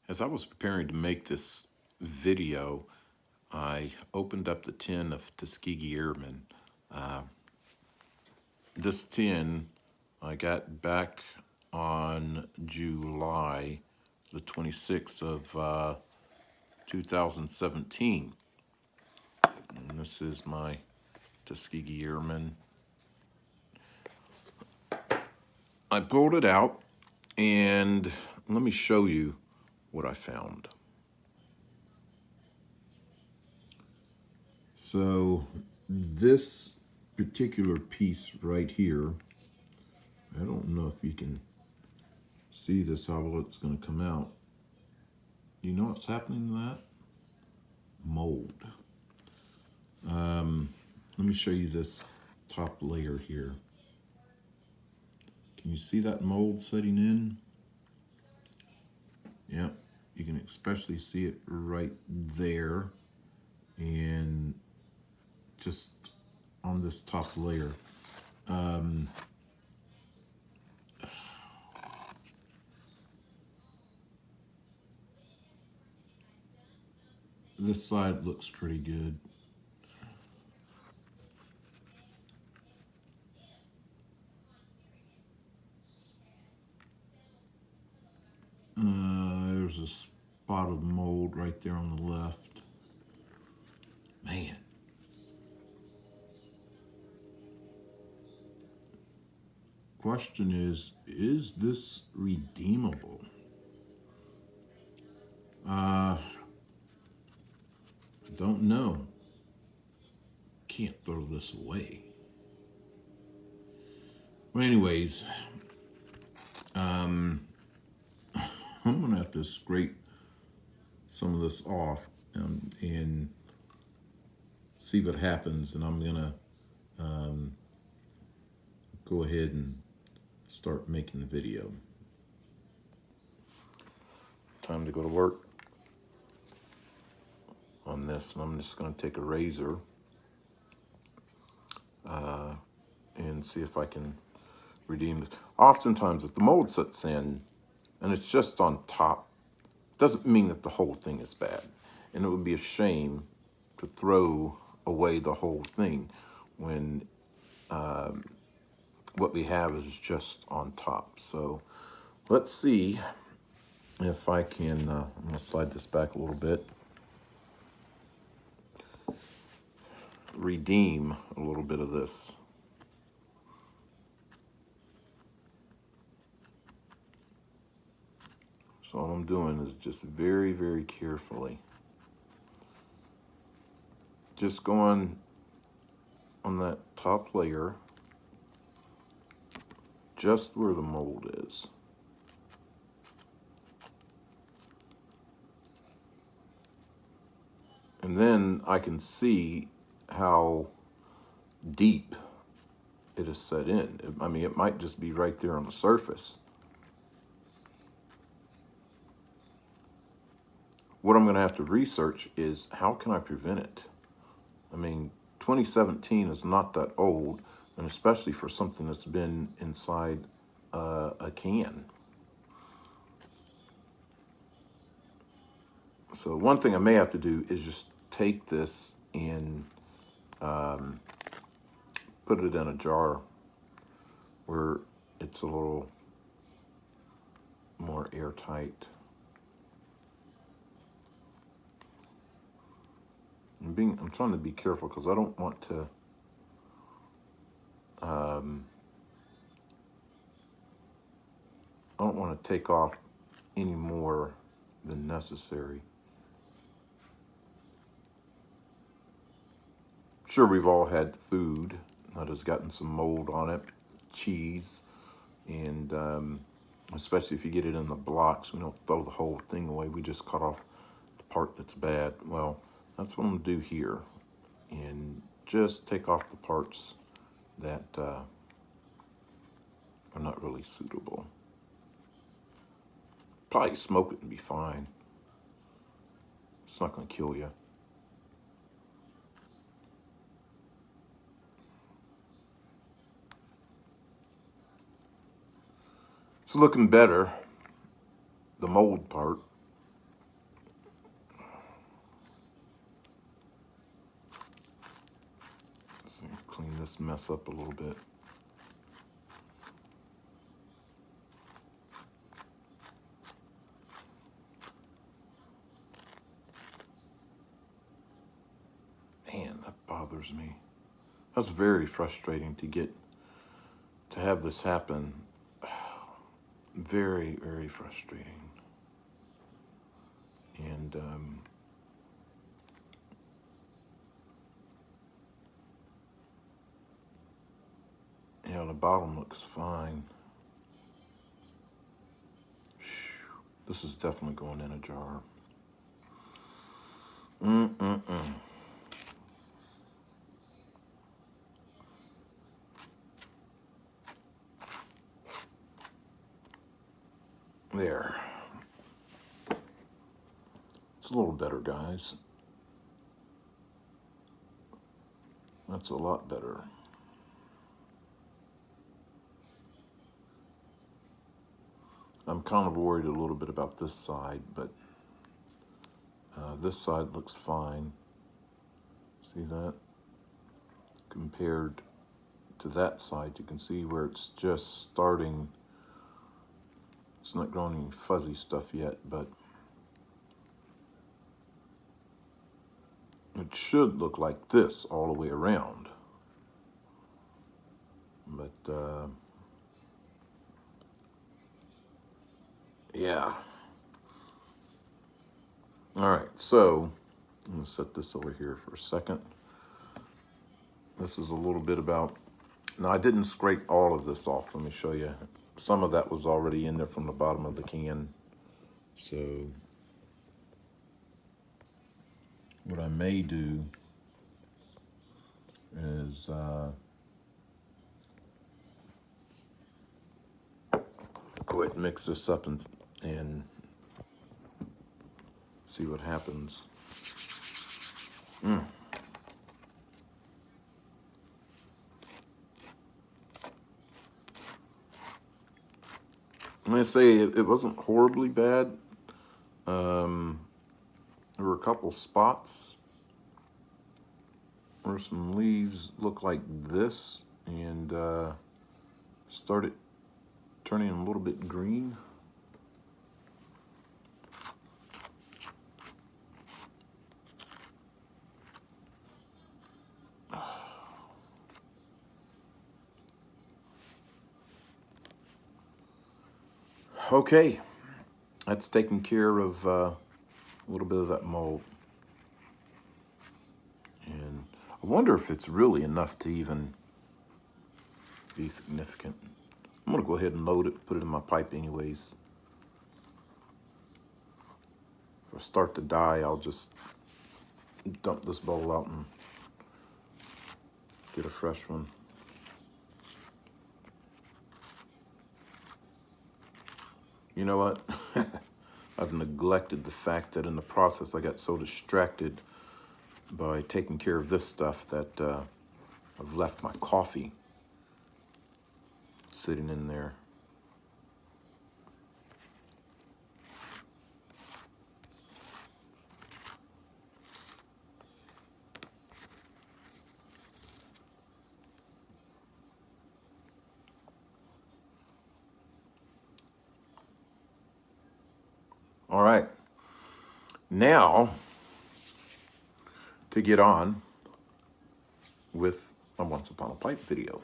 As I was preparing to make this video, I opened up the tin of Tuskegee Airmen. Uh, this tin I got back on July the 26th of 2017. And this is my Tuskegee Airmen. I pulled it out and let me show you what I found. So this particular piece right here, I don't know if you can see this, how well it's going to come out. You know what's happening to that? Mold. Let me show you this top layer here. Can you see that mold setting in? Yep, you can especially see it right there and just on this top layer. This side looks pretty good. There's a spot of mold right there on the left. Man. Question is this redeemable? I don't know. Can't throw this away. Well, anyways, I'm gonna have to scrape some of this off and see what happens, and I'm gonna go ahead and start making the video. Time to go to work on this, and I'm just gonna take a razor and see if I can redeem this. Oftentimes, if the mold sets in and it's just on top, doesn't mean that the whole thing is bad. And it would be a shame to throw away the whole thing when what we have is just on top. So let's see if I can, I'm gonna slide this back a little bit, redeem a little bit of this. So all I'm doing is just very, very carefully, just going on that top layer, just where the mold is. And then I can see how deep it is set in. I mean, it might just be right there on the surface. What I'm going to have to research is how can I prevent it? I mean, 2017 is not that old, and especially for something that's been inside a can. So one thing I may have to do is just take this and put it in a jar where it's a little more airtight. I'm trying to be careful because I don't want to take off any more than necessary. Sure, we've all had food that has gotten some mold on it, cheese, and especially if you get it in the blocks, we don't throw the whole thing away. We just cut off the part that's bad. Well, that's what I'm gonna do here, and just take off the parts that are not really suitable. Probably smoke it and be fine. It's not gonna kill you. It's looking better, the mold part. just mess up a little bit. Man, that bothers me. That's very frustrating to have this happen. Very, very frustrating. And yeah, the bottom looks fine. This is definitely going in a jar. There. It's a little better, guys. That's a lot better. I'm kind of worried a little bit about this side, but this side looks fine. See that? Compared to that side, you can see where it's just starting. It's not growing any fuzzy stuff yet, but it should look like this all the way around. But yeah. All right, so I'm gonna set this over here for a second. This is a little bit about, now I didn't scrape all of this off. Let me show you. Some of that was already in there from the bottom of the can. So what I may do is go ahead and mix this up and see what happens. I'm gonna say it wasn't horribly bad. There were a couple spots where some leaves look like this and started turning a little bit green. Okay, that's taking care of a little bit of that mold. And I wonder if it's really enough to even be significant. I'm gonna go ahead and load it, put it in my pipe anyways. If I start to die, I'll just dump this bowl out and get a fresh one. You know what? I've neglected the fact that in the process I got so distracted by taking care of this stuff that I've left my coffee sitting in there. All right, now to get on with a Once Upon a Pipe video.